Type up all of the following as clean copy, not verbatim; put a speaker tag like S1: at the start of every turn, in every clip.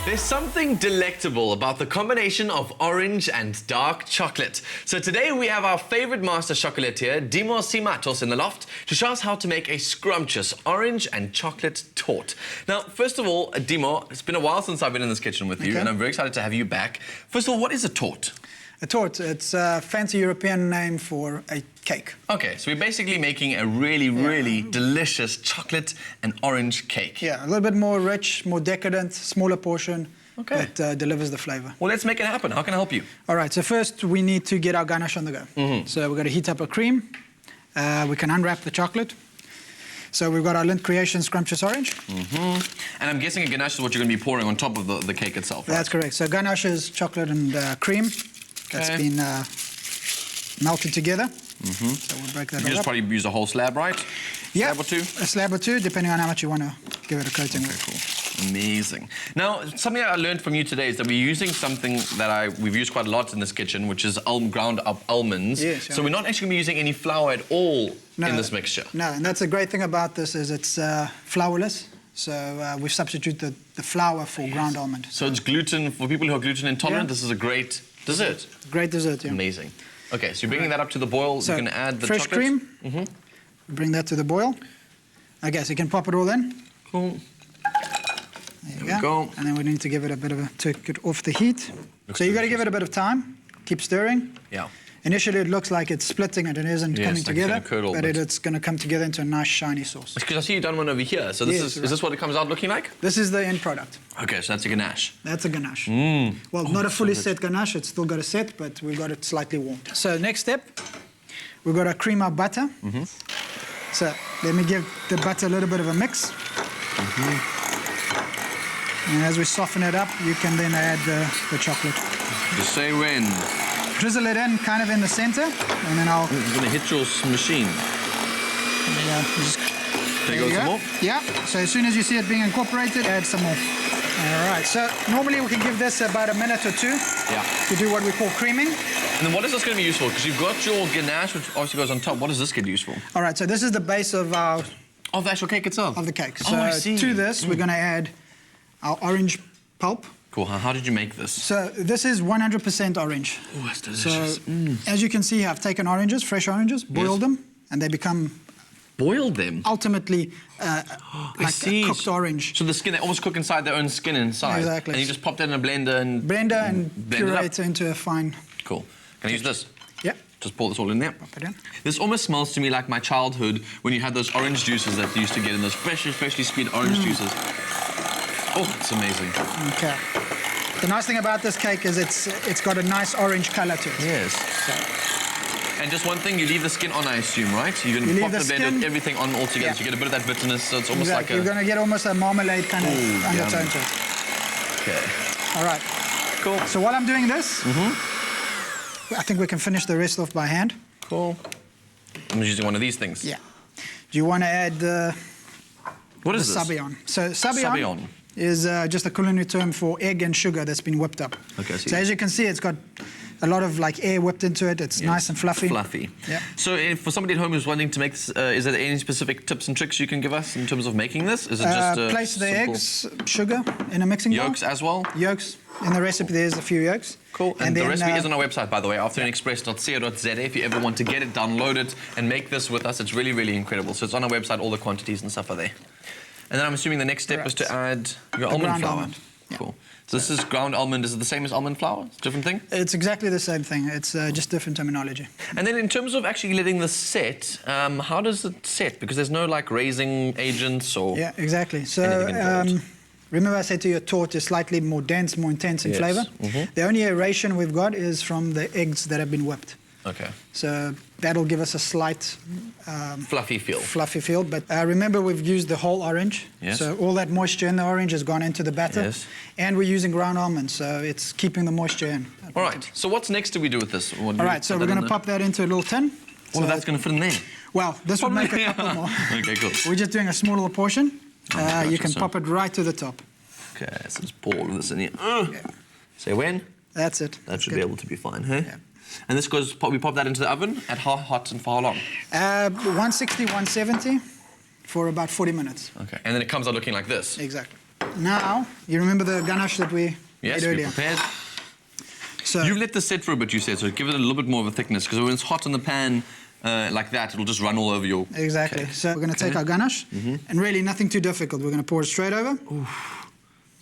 S1: There's something delectable about the combination of orange and dark chocolate. So today we have our favorite master chocolatier, Dimo Simato, in the loft to show us how to make a scrumptious orange and chocolate torte. Now, first of all, Dimo, it's been a while since I've been in this kitchen with you, and I'm very excited to have you back. First of all, what is a torte?
S2: A torte, it's a fancy European name for a cake.
S1: Okay, so we're basically making a really delicious chocolate and orange cake.
S2: Yeah, a little bit more rich, more decadent, smaller portion that delivers the flavor.
S1: Well, let's make it happen. How can I help you?
S2: All right, so first we need to get our ganache on the go. So we're going to heat up a cream. We can unwrap the chocolate. So we've got our LINDT CREATIONS Scrumptious Orange.
S1: And I'm guessing a ganache is what you're going to be pouring on top of the cake itself, right?
S2: That's correct. So ganache is chocolate and cream that's been melted together. So we'll break that
S1: You just probably use a whole slab, right?
S2: Yeah,
S1: slab or two?
S2: A slab or two, depending on how much you want to give it a coating with.
S1: Cool. Amazing. Now, something I learned from you today is that we're using something that we've used quite a lot in this kitchen, which is ground up almonds.
S2: Yes,
S1: so we're not actually going to be using any flour at all in this mixture.
S2: No, and that's the great thing about this is it's flourless. So we've substituted the flour for ground almond.
S1: So it's gluten, for people who are gluten intolerant, this is a great dessert.
S2: Great dessert, yeah.
S1: Amazing. Okay, so you're bringing that up to the boil.
S2: So
S1: you can add the
S2: fresh
S1: chocolate.
S2: cream. Bring that to the boil. Okay, so you can pop it all in.
S1: Cool.
S2: There we go. And then we need to give it a bit of take it off the heat. So you got to give it a bit of time. Keep stirring.
S1: Yeah.
S2: Initially, it looks like it's splitting and it isn't coming together, but it's going to come together into a nice shiny sauce.
S1: Because I see you've done one over here. So this is this what it comes out looking like?
S2: This is the end product.
S1: Okay, so that's a ganache.
S2: That's a ganache. Well, not a fully set ganache. It's still got a set, but we've got it slightly warmed. So next step, we've got to cream our butter. So let me give the butter a little bit of a mix. And as we soften it up, you can then add the chocolate.
S1: Just say when.
S2: Drizzle it in kind of in the center, and then I'll...
S1: It's going to hit your machine. There you go, some more?
S2: Yeah, so as soon as you see it being incorporated, add some more. All right, so normally we can give this about a minute or two to do what we call creaming.
S1: And then what is this going to be useful? Because you've got your ganache, which obviously goes on top. What does this get useful?
S2: All right, so this is the base of our...
S1: Of the actual cake itself?
S2: Of the cake. So
S1: I see.
S2: To this, we're going to add our orange pulp.
S1: Cool. How did you make this?
S2: So this is 100% orange.
S1: Oh, that's delicious.
S2: So as you can see, I've taken oranges, fresh oranges, boiled them, and they become...
S1: Boiled them?
S2: Ultimately, like a cooked orange.
S1: So the skin, they almost cook inside their own skin inside.
S2: Exactly.
S1: And you just pop that in a blender and...
S2: Puree it into a fine...
S1: Cool. Can I use this?
S2: Yeah.
S1: Just pour this all in there.
S2: Pop it in.
S1: This almost smells to me like my childhood when you had those orange juices that you used to get in those freshly squeezed orange juices. Oh, it's amazing.
S2: Okay. The nice thing about this cake is it's got a nice orange color to it.
S1: Yes.
S2: So.
S1: And just one thing, you leave the skin on, I assume, right? You're going to pop the blender, everything on all together, so you get a bit of that bitterness, so it's almost like a...
S2: You're going to get almost a marmalade kind of undertone to it.
S1: Okay.
S2: All right.
S1: Cool.
S2: So while I'm doing this, I think we can finish the rest off by hand.
S1: Cool. I'm using one of these things.
S2: Yeah. Do you want to add
S1: what is this?
S2: Sabayon. So Sabayon is just a culinary term for egg and sugar that's been whipped up.
S1: Okay,
S2: so as you can see, it's got a lot of like air whipped into it. It's nice and fluffy.
S1: Fluffy.
S2: Yeah.
S1: So for somebody at home who's wanting to make this, is there any specific tips and tricks you can give us in terms of making this? Is it just
S2: place the eggs, sugar in a mixing bowl.
S1: Yolks as well?
S2: Yolks. In the recipe, there's a few yolks.
S1: Cool. And the recipe is on our website, by the way, afternoonexpress.co.za. If you ever want to get it, download it, and make this with us. It's really incredible. So it's on our website. All the quantities and stuff are there. And then I'm assuming the next step is to add your almond flour.
S2: Almond. Yeah.
S1: Cool. So this is ground almond. Is it the same as almond flour? It's a different thing?
S2: It's exactly the same thing. It's just different terminology.
S1: And then in terms of actually letting this set, how does it set? Because there's no like raising agents or...
S2: Yeah, exactly. So remember I said to you, a torte is slightly more dense, more intense in flavor. The only aeration we've got is from the eggs that have been whipped.
S1: Okay.
S2: So that'll give us a slight...
S1: fluffy feel.
S2: But remember, we've used the whole orange.
S1: Yes.
S2: So all that moisture in the orange has gone into the batter.
S1: Yes.
S2: And we're using ground almonds, so it's keeping the moisture in.
S1: All right. So what's next do we do with this?
S2: All right, so we're going to pop that into a little tin.
S1: Oh, that's going to fit in there?
S2: Well, this would make a couple more.
S1: Okay, cool.
S2: We're just doing a small little portion. You can pop it right to the top.
S1: Okay, so let's pour all of this in here. Say when?
S2: That's it.
S1: That should be able to be fine, hey? Yeah. And this goes, we pop that into the oven at how hot and for how long?
S2: 160, 170 for about 40 minutes.
S1: Okay, and then it comes out looking like this?
S2: Exactly. Now, you remember the ganache that we
S1: Yes,
S2: made
S1: we
S2: earlier?
S1: prepared.
S2: So,
S1: You've let this sit for a bit, you said, so give it a little bit more of a thickness, because when it's hot in the pan like that, it'll just run all over your
S2: exactly.
S1: cake.
S2: So we're going to take our ganache, and really nothing too difficult. We're going to pour it straight over.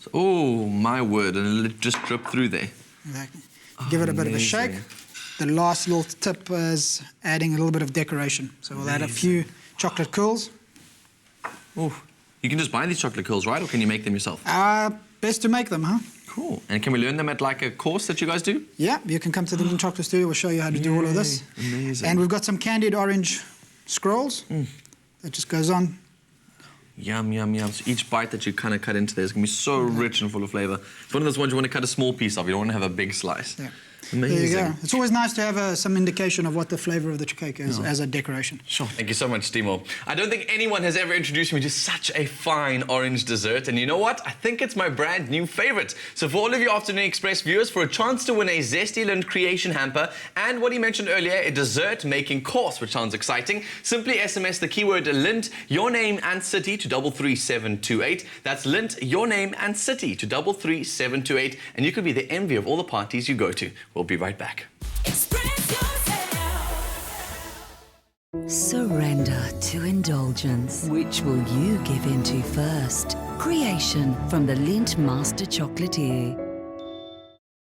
S1: So, oh, my word, and it'll just drip through there.
S2: Exactly. Give it a bit of a shake. The last little tip is adding a little bit of decoration. So we'll add a few chocolate curls.
S1: Oh, you can just buy these chocolate curls, right? Or can you make them yourself?
S2: Best to make them, huh?
S1: Cool. And can we learn them at like a course that you guys do?
S2: Yeah, you can come to the LINDT Chocolate Studio. We'll show you how to do all of this.
S1: Amazing.
S2: And we've got some candied orange scrolls. That just goes on.
S1: Yum, yum, yum. So each bite that you kind of cut into there is going to be so rich and full of flavor. It's one of those ones you want to cut a small piece of. You don't want to have a big slice.
S2: Yeah.
S1: Amazing.
S2: There you go. It's always nice to have some indication of what the flavor of the cake is as a decoration.
S1: Sure. Thank you so much, Dimo. I don't think anyone has ever introduced me to such a fine orange dessert. And you know what? I think it's my brand new favorite. So for all of you Afternoon Express viewers, for a chance to win a zesty LINDT creation hamper and what he mentioned earlier, a dessert making course, which sounds exciting, simply SMS the keyword LINDT, your name and city to 33728. That's LINDT, your name and city to 33728. And you could be the envy of all the parties you go to. We'll be right back.
S3: Surrender to indulgence. Which will you give into first? Creation from the LINDT Master Chocolatier.